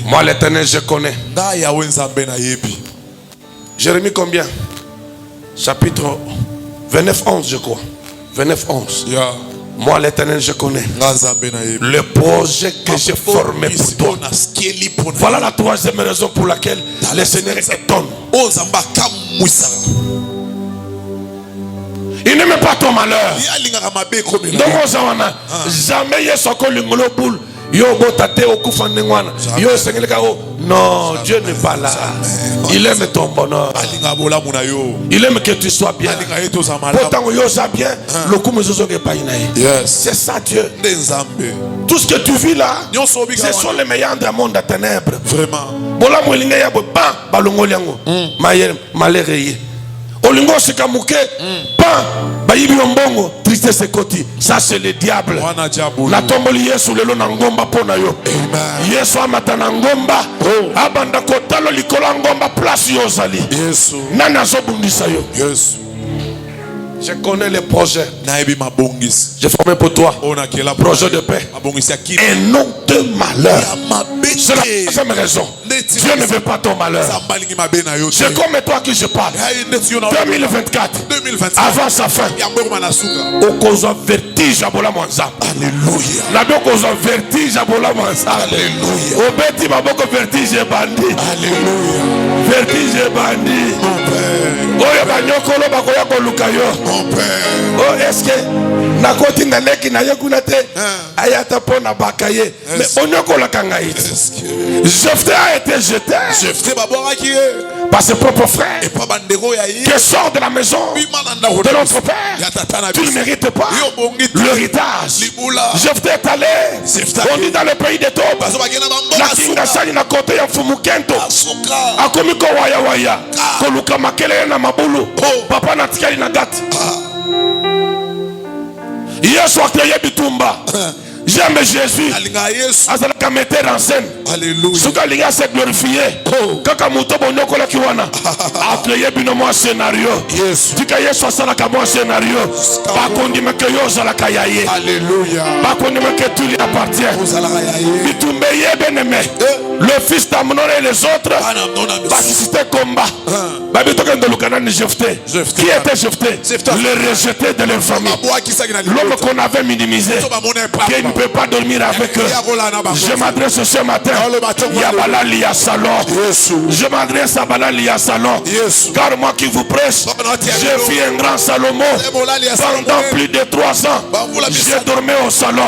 moi l'Éternel je connais. Jérémie combien? Chapitre 29-11 je crois. 29-11. Moi l'Éternel je connais. Le projet que j'ai formé pour toi. Voilà la troisième raison pour laquelle le Seigneur étonne. Il n'aime pas ton malheur. Donc jamais il soko lingolo boule. Yo botate okufa ndengwana. Yo sengeleka o. Non, Dieu n'est pas là. Il aime ton bonheur. Il aime que tu sois bien. Pourtant yo sa bien, le coup me zozo ke pa inaye. C'est ça Dieu. Tout ce que tu vis là, ce sont les meilleurs du monde de ténèbres. Vraiment. Bola molinga ya bo ba balongoli yango. Maléreye. Olingo sikamuke pan bayibi mbongo tristesse koti. Ça c'est le diable. La tomboli Yesu lelo na ngomba pona yo. Yesu amata na ngomba. Abanda kotalo likola ngomba place yo zali. Yesu. Nana zobundisa yo. Yesu. Je connais les projets. J'ai formé pour toi projet de paix et non de malheur. C'est la deuxième raison. Dieu ne veut pas ton malheur. C'est comme toi que je parle. 2024 avant sa fin. Au cause de vertige à Bola Mwanza. Alléluia. La cause de vertige à Bola Mwanza. Alléluia. Au bêti ma boko vertige et bandit. Alléluia. Vertige et bandit. Oh yabanyokolo bakoya ko lukayo. Oh est-ce que nakoti na leki na yekunate ayata pona bakaye mais onyoko la kangaït. Jephthé a été jeté par ses propres frères qui sort de la maison de notre père. Tu ne mérites pas l'héritage. Jephthé est allé, on dit dans le pays des taupes. La kinga sali na kote ya fumukento akomiko waya waya koluka makele na mabulu papa na tikali na gati. Yesu akeye bitumba. J'aime Jésus. Azalaka metteur en scène. Alléluia. Souka linga se glorifier. Kaka muto bonyoko la kiwana. A créé bino mo scénario. Tika Yesu asalaka mo scénario. Ba kondima ke yo zalaka yaye. Alléluia. Ba kondima ke tout lui appartient. Bitumbe ye bien-aimé. Le fils d'Amnon et les autres. Ba c'était combat. Ba bitoka ndolukana ni Jephthé. Qui était Jephthé? Le rejeté de leur famille. L'homme qu'on avait minimisé. Qui ne peut pas dormir avec eux. Je m'adresse ce matin. Yabalali à Salon. Je m'adresse à Balali à Salon. Car moi qui vous prêche, j'ai fait un grand Salomon. Pendant plus de 3 ans, j'ai dormi au salon.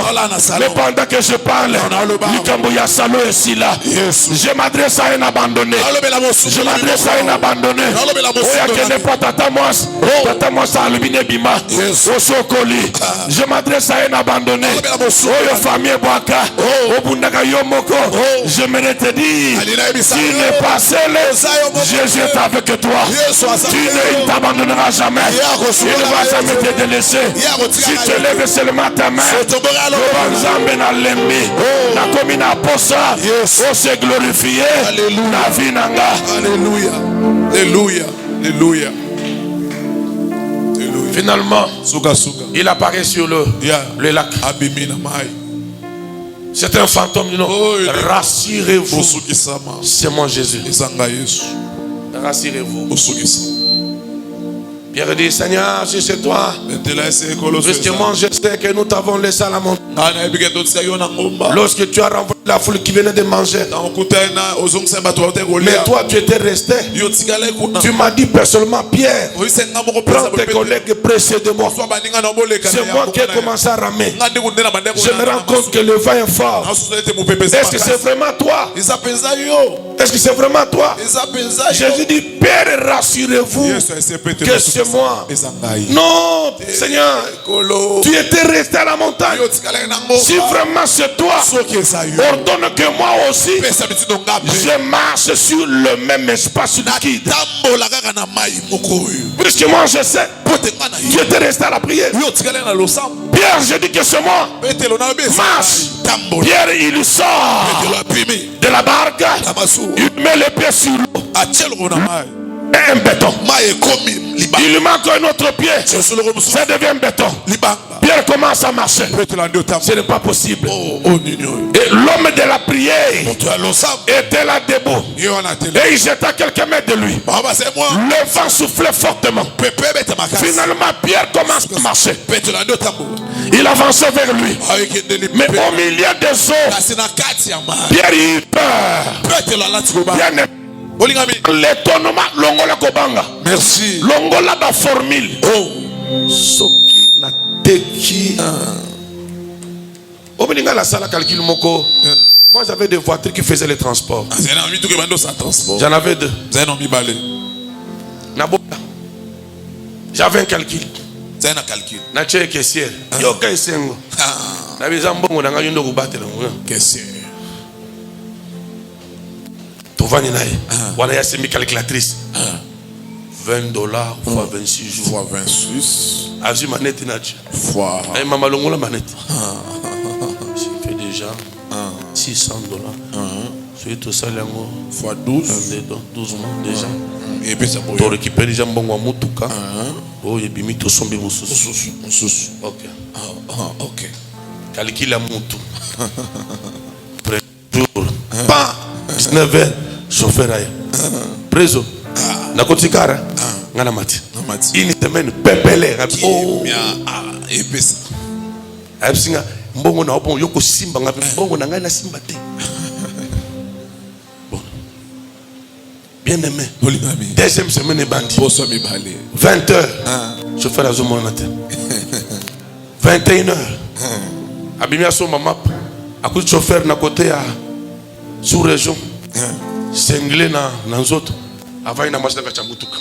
Mais pendant que je parle, Likamboya Salon est ici là. Je m'adresse à un abandonné. Je m'adresse à un abandonné. Oya n'est pas Tata Mouas. Tata Mouas a alluminé Bima. Je m'adresse à un abandonné. Oyo famille Boaka. Obundaka Yomoko. J'aimerais te dire, tu n'es pas seul. Jésus est avec toi. Tu ne t'abandonneras jamais. Il ne va jamais te délaisser. Si tu lèves seulement ta main, Nzambe na lembi, na komi na posa, o se glorifier, na vie nanga. Alléluia. Alléluia. Alléluia. Finalement, il apparaît sur le lac. C'est un fantôme, non? Rassurez-vous, c'est moi Jésus. Rassurez-vous. Pierre dit, Seigneur, si c'est toi, justement, je sais que nous t'avons laissé à la montagne. Lorsque tu as renvoyé la foule qui venait de manger, mais toi tu étais resté. Tu m'as dit personnellement, Pierre, prends tes collègues précède moi. C'est moi qui ai commencé à ramer. Je me rends compte que le vent est fort. Est-ce que c'est vraiment toi? Est-ce que c'est vraiment toi? Jésus dit, Père, rassurez-vous que c'est moi. Non, Seigneur, tu étais resté à la montagne. Si vraiment c'est toi, ordonne que moi aussi je marche sur le même espace liquide. Puisque moi je sais, tu étais resté à la prière. Pierre, je dis que c'est moi. Marche. Pierre, il sort de la barque. Il met les pieds sur l'eau. Et un béton. Il lui manque un autre pied. Ça devient béton. Pierre commence à marcher. Ce n'est pas possible. Et l'homme de la prière était là debout. Et il jeta quelques mètres de lui. Le vent soufflait fortement. Finalement, Pierre commence à marcher. Il avançait vers lui. Mais au milieu des eaux, Pierre eut peur. L'étonnement, longola kobanga. Merci. Longola ba formule. Soki na teki. Obeninga la sala calcul moko. Moi j'avais des voitures qui faisaient les transports. J'en avais deux. J'avais un calcul. Na tche caissière. Yo kaisengo. Na bizambo na ngayundo kubatela. Caissière. Tovani nae. Wana ya semi calculatrice. $20 fois 26 jours. Fois 26. Azu manette nachi. Fois. Et maman longola manette. J'ai fait déjà $600. J'ai tout ça lango. Fois 12. 12 mois déjà. Et puis ça pour tu récupères déjà mbongo mutuka. Oh yebimi to sombe mususu. OK. OK. Calcule mutu. Jour. Pas 19h chauffeur aye. Preso. Nakotikara. Ngana mati. Ini semaine pepele. Oh. Et puis ça. Absinga mbongo na obon yoko simba ngapi mbongo na ngai na simba te. Bon. Bien aimé. Deuxième semaine est bandi. 20h. Chauffeur azo mon matin. 21h. Abimia so mama. Akuti chauffeur na côté à sous région. Sengle na nzoto. Avai na machine ka chambutuka.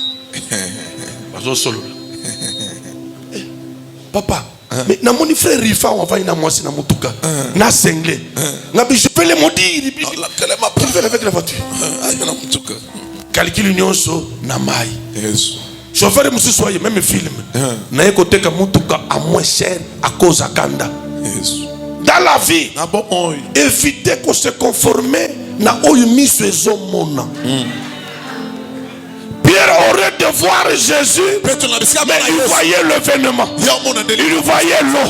Bazo solo. Papa, mais na mon frère Rifa on va na moisi na mutuka. Na sengle. Na bi je peux le maudire. Tu fais avec la voiture. Calcul nyonso na mai. Yes. Chauffeur musu soye même film. Na ekoteka mutuka à moins cher à cause à kanda. Yes. Dans la vie, évitez qu'on se conforme na oyumi sezo mona. Pierre aurait de voir Jésus, mais il voyait l'événement, il voyait l'eau,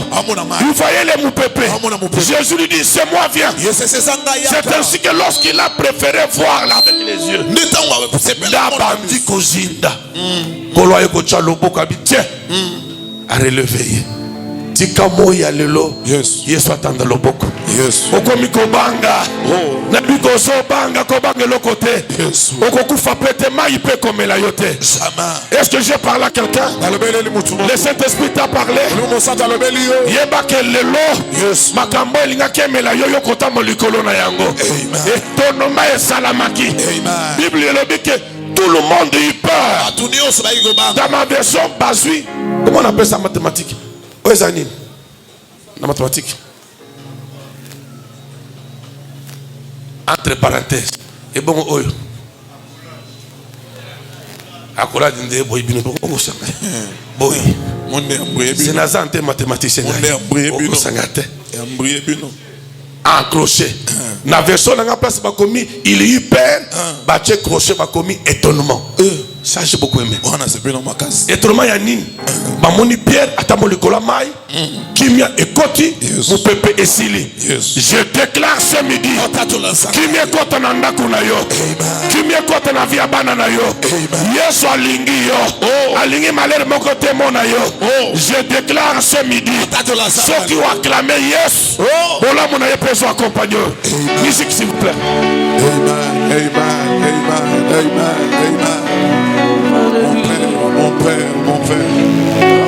il voyait les moupépés. Jésus lui dit, c'est moi, viens. C'est ainsi que lorsqu'il a préféré voir là avec les yeux, Dabandi Kozinda, Koloye Kochalobo Kabitien, a relevé. Tika moya lelo. Yes. Yesu atanda loboko. Yes. Okomi kobanga. Na biko so banga kobanga lokote. Yes. Okokufa pete mai pe komela yote. Est-ce que j'ai parlé à quelqu'un? Le Saint-Esprit t'a parlé. Yeba ke lelo. Yes. Makambo elinga kemela yo kota molikolo na yango. Amen. Et ton nom est salamaki. Amen. Bible le dit que tout le monde y peur. Dans ma version basui. Comment on appelle ça en mathématiques? Où est-ce la mathématique? entre parenthèses. Et bon, oyo. Akola dinde boy bino boko sanga. Boy. C'est nazante mathématicien. Boko sanga te. Encroché. Na version na place bakomi il y eut peur, bache crochet bakomi étonnement. Ça j'ai beaucoup aimé. Étonnement ya nini? Bamoni Pierre atamoli kola mai, kimia ekoti, mu pepe esili. Je déclare ce midi, kimia kota na ndako na yo. Kimia kota na via bana na yo. Yesu alingi yo. Alingi malheur moko te mona yo. Je déclare ce midi, ceux qui ont acclamé Yesu, voilà mon aïe peut accompagner. Musique s'il vous plaît. Amen, amen, amen, amen, amen. Mon Père, mon Père, mon Père.